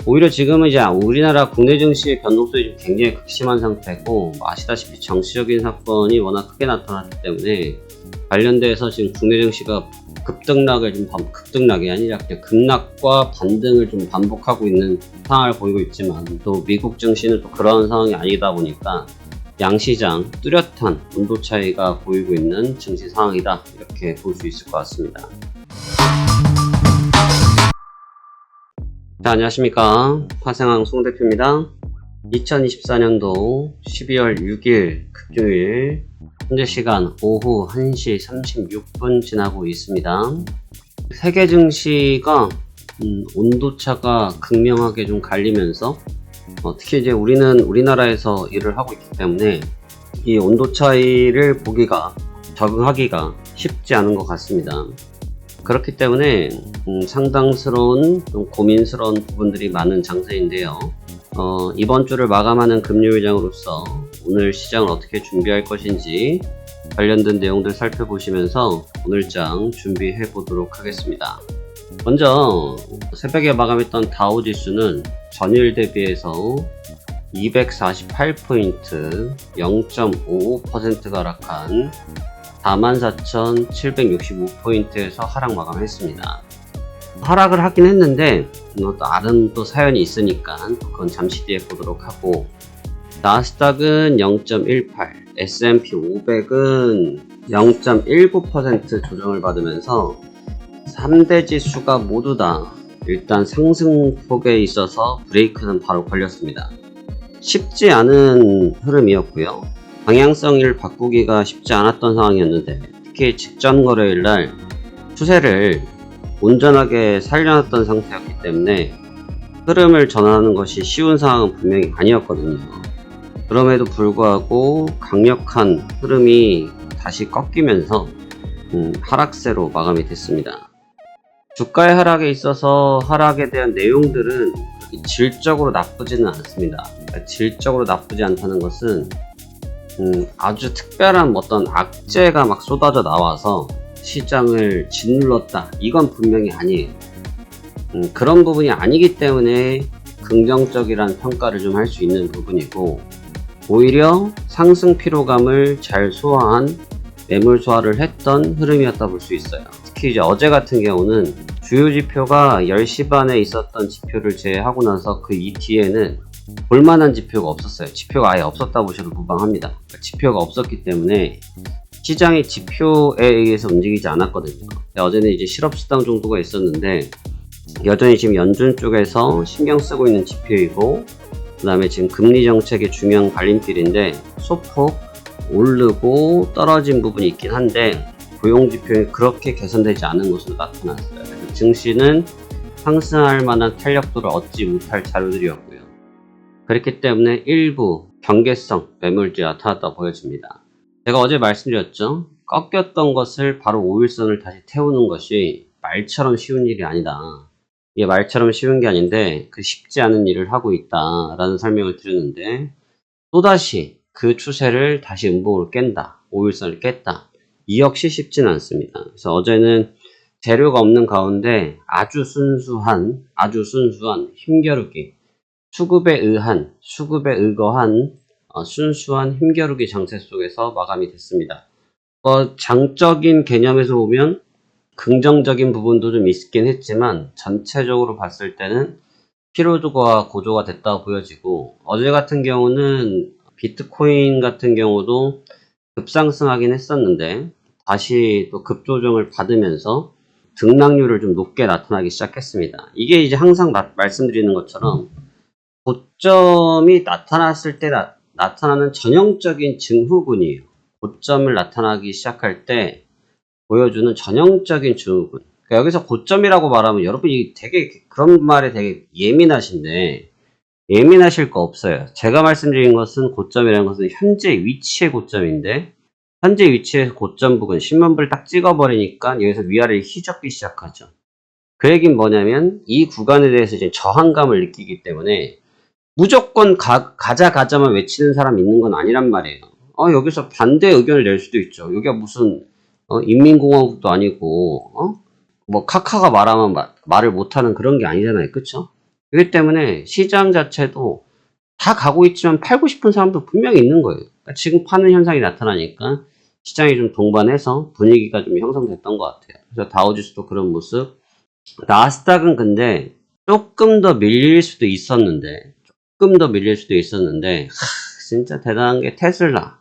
오히려 지금은 이제 우리나라 국내 증시의 변동성이 좀 굉장히 극심한 상태고, 아시다시피 정치적인 사건이 워낙 크게 나타났기 때문에 관련돼서 지금 국내 증시가 급등락이 아니라 그냥 급락과 반등을 좀 반복하고 있는 상황을 보이고 있지만, 또 미국 증시는 또 그런 상황이 아니다 보니까 양시장 뚜렷한 온도 차이가 보이고 있는 증시 상황이다, 이렇게 볼 수 있을 것 같습니다. 자, 안녕하십니까. 화생항 송대표입니다. 2024년도 12월 6일 금요일 현재 시간 오후 1시 36분 지나고 있습니다. 세계 증시가 온도차가 극명하게 좀 갈리면서, 특히 이제 우리는 우리나라에서 일을 하고 있기 때문에 이 온도 차이를 보기가, 적응하기가 쉽지 않은 것 같습니다. 그렇기 때문에 상당스러운 좀 고민스러운 부분들이 많은 장세인데요. 이번 주를 마감하는 금요일장으로서 오늘 시장을 어떻게 준비할 것인지 관련된 내용들 살펴보시면서 오늘장 준비해 보도록 하겠습니다. 먼저 새벽에 마감했던 다우지수는 전일 대비해서 248포인트 0.55%가 하락한 44,765포인트에서 하락 마감했습니다. 하락을 하긴 했는데 나름 또 사연이 있으니까 그건 잠시 뒤에 보도록 하고, 나스닥은 0.18, S&P 500은 0.19% 조정을 받으면서 3대 지수가 모두 다 일단 상승폭에 있어서 브레이크는 바로 걸렸습니다. 쉽지 않은 흐름이었고요. 방향성을 바꾸기가 쉽지 않았던 상황이었는데, 특히 직전 거래일날 추세를 온전하게 살려놨던 상태였기 때문에 흐름을 전환하는 것이 쉬운 상황은 분명히 아니었거든요. 그럼에도 불구하고 강력한 흐름이 다시 꺾이면서 하락세로 마감이 됐습니다. 주가의 하락에 있어서 하락에 대한 내용들은 질적으로 나쁘지는 않습니다. 질적으로 나쁘지 않다는 것은 아주 특별한 어떤 악재가 막 쏟아져 나와서 시장을 짓눌렀다, 이건 분명히 아니에요. 그런 부분이 아니기 때문에 긍정적이라는 평가를 좀 할 수 있는 부분이고, 오히려 상승 피로감을 잘 소화한, 매물 소화를 했던 흐름이었다 볼 수 있어요. 특히 이제 어제 같은 경우는 주요 지표가 10시 반에 있었던 지표를 제외하고 나서 그 이 뒤에는 볼만한 지표가 없었어요. 지표가 아예 없었다 보셔도 무방합니다. 그러니까 지표가 없었기 때문에 시장이 지표에 의해서 움직이지 않았거든요. 어제는 이제 실업수당 정도가 있었는데, 여전히 지금 연준 쪽에서 신경 쓰고 있는 지표이고, 그 다음에 지금 금리 정책의 중요한 갈림길인데 소폭 오르고 떨어진 부분이 있긴 한데 고용 지표에 그렇게 개선되지 않은 것으로 나타났어요. 그래서 증시는 상승할 만한 탄력도를 얻지 못할 자료들이었고요. 그렇기 때문에 일부 경계성 매물들이 나타났다고 보여집니다. 제가 어제 말씀드렸죠. 꺾였던 것을 바로 5일선을 다시 태우는 것이 말처럼 쉬운 일이 아니다. 이게 말처럼 쉬운 게 아닌데 그 쉽지 않은 일을 하고 있다라는 설명을 드렸는데, 또다시 그 추세를 다시 음봉으로 깬다, 5일선을 깼다, 이 역시 쉽지는 않습니다. 그래서 어제는 재료가 없는 가운데 아주 순수한 힘겨루기, 수급에 의거한 순수한 힘겨루기 장세 속에서 마감이 됐습니다. 장적인 개념에서 보면 긍정적인 부분도 좀 있긴 했지만 전체적으로 봤을 때는 피로도가 고조가 됐다고 보여지고, 어제 같은 경우는 비트코인 같은 경우도 급상승하긴 했었는데 다시 또 급조정을 받으면서 등락률을 좀 높게 나타나기 시작했습니다. 이게 이제 항상 말씀드리는 것처럼 고점이 나타났을 때 나타나는 전형적인 증후군이에요. 고점을 나타나기 시작할 때 보여주는 전형적인 증후군. 그러니까 여기서 고점이라고 말하면 여러분이 되게 그런 말에 되게 예민하신데, 예민하실 거 없어요. 제가 말씀드린 것은 고점이라는 것은 현재 위치의 고점인데, 현재 위치에서 고점 부근 신문부를 딱 찍어버리니까 여기서 위아래를 휘젓기 시작하죠. 그 얘기는 뭐냐면 이 구간에 대해서 이제 저항감을 느끼기 때문에 무조건 가자만 외치는 사람 있는 건 아니란 말이에요. 여기서 반대 의견을 낼 수도 있죠. 여기가 무슨 인민공화국도 아니고 뭐 카카가 말하면 말을 못하는 그런 게 아니잖아요. 그쵸? 그렇기 때문에 시장 자체도 다 가고 있지만 팔고 싶은 사람도 분명히 있는 거예요. 그러니까 지금 파는 현상이 나타나니까 시장이 좀 동반해서 분위기가 좀 형성됐던 것 같아요. 그래서 다우지수도 그런 모습. 나스닥은 근데 조금 더 밀릴 수도 있었는데, 진짜 대단한 게 테슬라.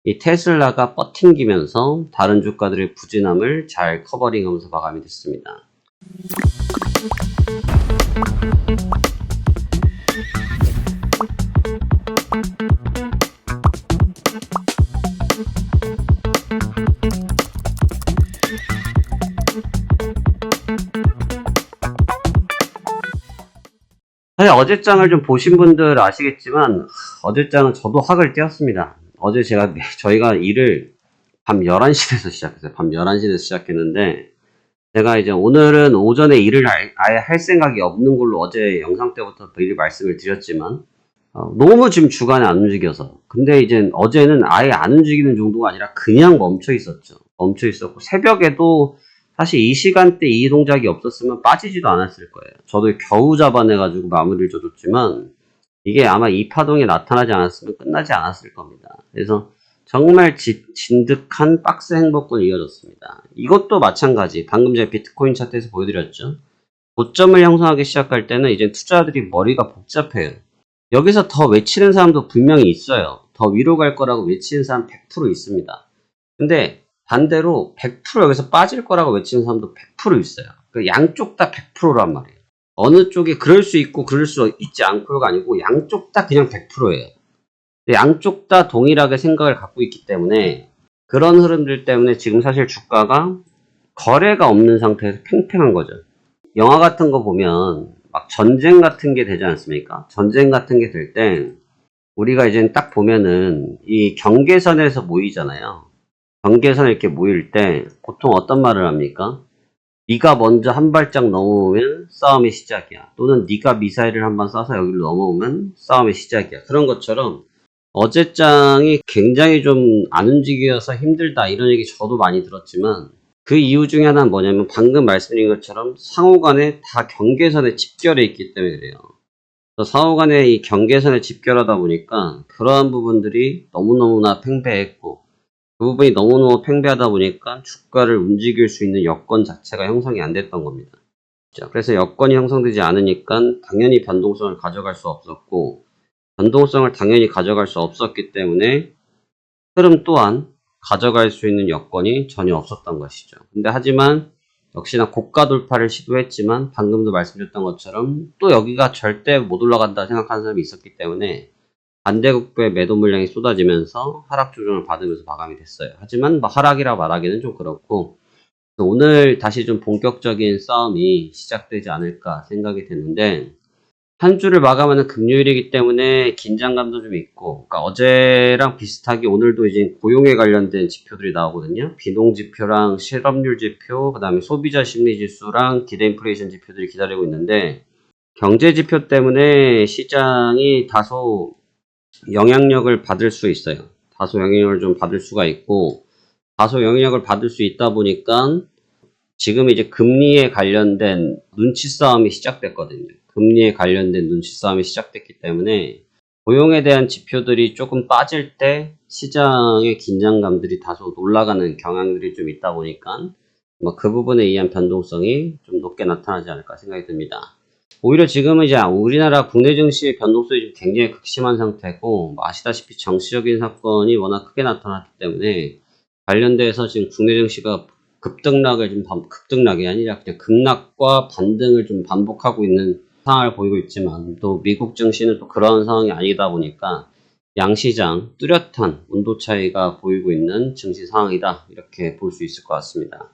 이 테슬라가 버팅기면서 다른 주가들의 부진함을 잘 커버링하면서 마감이 됐습니다. 사실 어제 장을 좀 보신 분들 아시겠지만 어제 장은 저도 학을 띄었습니다. 어제 저희가 일을 밤 11시에서 시작했어요. 밤 11시에서 시작했는데 제가 이제 오늘은 오전에 일을 아예 할 생각이 없는 걸로 어제 영상 때부터 미리 말씀을 드렸지만 너무 지금 주간에 안 움직여서. 근데 이제 어제는 아예 안 움직이는 정도가 아니라 그냥 멈춰 있었죠. 멈춰 있었고 새벽에도 사실 이 시간대 이 동작이 없었으면 빠지지도 않았을 거예요. 저도 겨우 잡아내가지고 마무리를 줘줬지만 이게 아마 이 파동이 나타나지 않았으면 끝나지 않았을 겁니다. 그래서 정말 진득한 박스 행보권이 이어졌습니다. 이것도 마찬가지. 방금 제가 비트코인 차트에서 보여드렸죠. 고점을 형성하기 시작할 때는 이제 투자자들이 머리가 복잡해요. 여기서 더 외치는 사람도 분명히 있어요. 더 위로 갈 거라고 외치는 사람 100% 있습니다. 근데 반대로 100% 여기서 빠질 거라고 외치는 사람도 100% 있어요. 그 양쪽 다 100%란 말이에요. 어느 쪽이 그럴 수 있고 그럴 수 있지 않고가 아니고 양쪽 다 그냥 100%예요. 양쪽 다 동일하게 생각을 갖고 있기 때문에 그런 흐름들 때문에 지금 사실 주가가 거래가 없는 상태에서 팽팽한 거죠. 영화 같은 거 보면 막 전쟁 같은 게 되지 않습니까? 전쟁 같은 게 될 때 우리가 이제 딱 보면은 이 경계선에서 모이잖아요. 경계선에 이렇게 모일 때 보통 어떤 말을 합니까? 네가 먼저 한 발짝 넘어오면 싸움의 시작이야. 또는 네가 미사일을 한번 쏴서 여기로 넘어오면 싸움의 시작이야. 그런 것처럼 어제 장이 굉장히 좀 안 움직여서 힘들다 이런 얘기 저도 많이 들었지만 그 이유 중에 하나는 뭐냐면 방금 말씀드린 것처럼 상호간에 다 경계선에 집결해 있기 때문에 그래요. 상호간에 이 경계선에 집결하다 보니까 그러한 부분들이 너무너무나 팽배했고 그 부분이 너무너무 팽배하다 보니까 주가를 움직일 수 있는 여건 자체가 형성이 안 됐던 겁니다. 그래서 여건이 형성되지 않으니까 당연히 변동성을 가져갈 수 없었고 변동성을 당연히 가져갈 수 없었기 때문에 흐름 또한 가져갈 수 있는 여건이 전혀 없었던 것이죠. 근데 하지만 역시나 고가 돌파를 시도했지만 방금도 말씀드렸던 것처럼 또 여기가 절대 못 올라간다 생각하는 사람이 있었기 때문에 반대급부의 매도 물량이 쏟아지면서 하락 조정을 받으면서 마감이 됐어요. 하지만 뭐 하락이라 말하기는 좀 그렇고 오늘 다시 좀 본격적인 싸움이 시작되지 않을까 생각이 되는데 한 주를 마감하는 금요일이기 때문에 긴장감도 좀 있고, 그러니까 어제랑 비슷하게 오늘도 이제 고용에 관련된 지표들이 나오거든요. 비농 지표랑 실업률 지표, 그 다음에 소비자 심리 지수랑 기대 인플레이션 지표들이 기다리고 있는데, 경제 지표 때문에 시장이 다소 영향력을 받을 수 있어요. 다소 영향력을 좀 받을 수가 있고, 다소 영향력을 받을 수 있다 보니까 지금 이제 금리에 관련된 눈치 싸움이 시작됐거든요. 금리에 관련된 눈치 싸움이 시작됐기 때문에 고용에 대한 지표들이 조금 빠질 때 시장의 긴장감들이 다소 올라가는 경향들이 좀 있다 보니까 뭐 그 부분에 의한 변동성이 좀 높게 나타나지 않을까 생각이 듭니다. 오히려 지금은 이제 우리나라 국내 증시의 변동성이 좀 굉장히 극심한 상태고 뭐 아시다시피 정치적인 사건이 워낙 크게 나타났기 때문에 관련돼서 지금 국내 증시가 급등락이 아니라 그냥 급락과 반등을 좀 반복하고 있는 상황을 보이고 있지만 또 미국 증시는 또 그런 상황이 아니다 보니까 양시장 뚜렷한 온도 차이가 보이고 있는 증시 상황이다 이렇게 볼 수 있을 것 같습니다.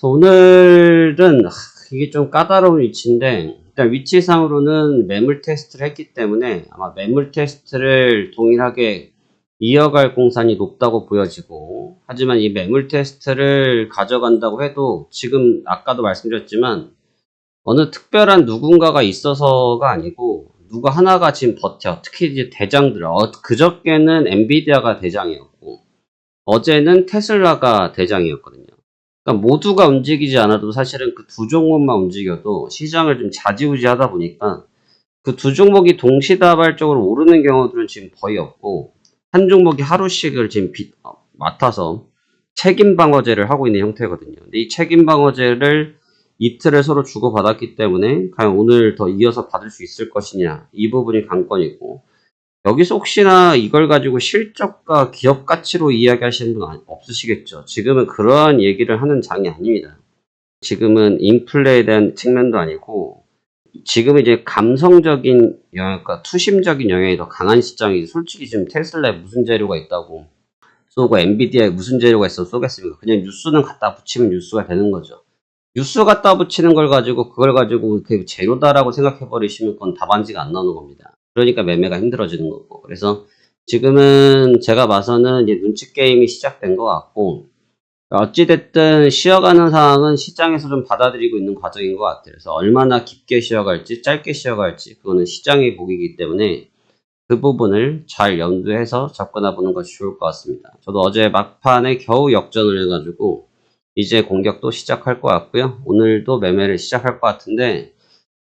오늘은 이게 좀 까다로운 위치인데 일단 위치상으로는 매물 테스트를 했기 때문에 아마 매물 테스트를 동일하게 이어갈 공산이 높다고 보여지고 하지만 이 매물 테스트를 가져간다고 해도 지금 아까도 말씀드렸지만 어느 특별한 누군가가 있어서가 아니고 누가 하나가 지금 버텨. 특히 이제 대장들. 그저께는 엔비디아가 대장이었고 어제는 테슬라가 대장이었거든요. 그러니까 모두가 움직이지 않아도 사실은 그 두 종목만 움직여도 시장을 좀 좌지우지하다 보니까 그 두 종목이 동시다발적으로 오르는 경우들은 지금 거의 없고 한 종목이 하루씩을 지금 맡아서 책임 방어제를 하고 있는 형태거든요. 근데 이 책임 방어제를 이틀을 서로 주고받았기 때문에 과연 오늘 더 이어서 받을 수 있을 것이냐, 이 부분이 관건이고, 여기서 혹시나 이걸 가지고 실적과 기업 가치로 이야기하시는 분 없으시겠죠. 지금은 그러한 얘기를 하는 장이 아닙니다. 지금은 인플레에 대한 측면도 아니고 지금은 이제 감성적인 영역과 투심적인 영역이 더 강한 시장이, 솔직히 지금 테슬라에 무슨 재료가 있다고 쏘고 엔비디아에 무슨 재료가 있어 쏘겠습니까? 그냥 뉴스는 갖다 붙이면 뉴스가 되는 거죠. 뉴스 갖다 붙이는 걸 가지고 그걸 가지고 그 재료다라고 생각해 버리시면 그건 답안지가 안 나오는 겁니다. 그러니까 매매가 힘들어지는 거고. 그래서 지금은 제가 봐서는 이제 눈치 게임이 시작된 것 같고, 어찌됐든 쉬어가는 상황은 시장에서 좀 받아들이고 있는 과정인 것 같아요. 그래서 얼마나 깊게 쉬어갈지 짧게 쉬어갈지 그거는 시장의 복이기 때문에 그 부분을 잘 염두해서 접근해 보는 것이 좋을 것 같습니다. 저도 어제 막판에 겨우 역전을 해가지고 이제 공격도 시작할 것 같고요. 오늘도 매매를 시작할 것 같은데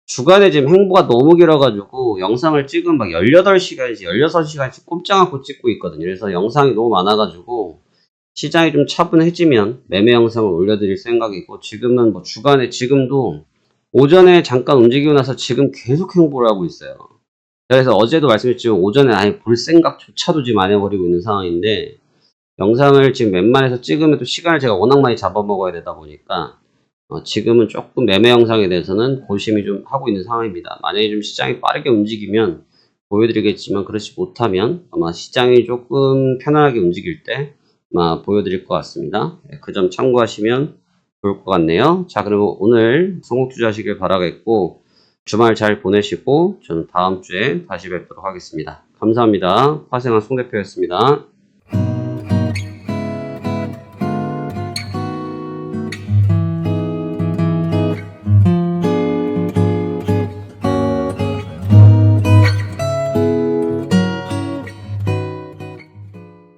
주간에 지금 행보가 너무 길어가지고 영상을 찍으면 막 18시간씩 16시간씩 꼼짝 않고 찍고 있거든요. 그래서 영상이 너무 많아가지고 시장이 좀 차분해지면 매매 영상을 올려드릴 생각이고, 지금은 뭐 주간에 지금도 오전에 잠깐 움직이고 나서 지금 계속 행보를 하고 있어요. 그래서 어제도 말씀드렸지만 오전에 아예 볼 생각조차도 지금 안 해버리고 있는 상황인데, 영상을 지금 웬만해서 찍으면 또 시간을 제가 워낙 많이 잡아먹어야 되다 보니까 지금은 조금 매매 영상에 대해서는 고심이 좀 하고 있는 상황입니다. 만약에 좀 시장이 빠르게 움직이면 보여드리겠지만, 그렇지 못하면 아마 시장이 조금 편안하게 움직일 때 아마 보여드릴 것 같습니다. 그 점 참고하시면 좋을 것 같네요. 자, 그러면 오늘 성공 투자하시길 바라겠고, 주말 잘 보내시고 저는 다음 주에 다시 뵙도록 하겠습니다. 감사합니다. 화생한 송 대표였습니다.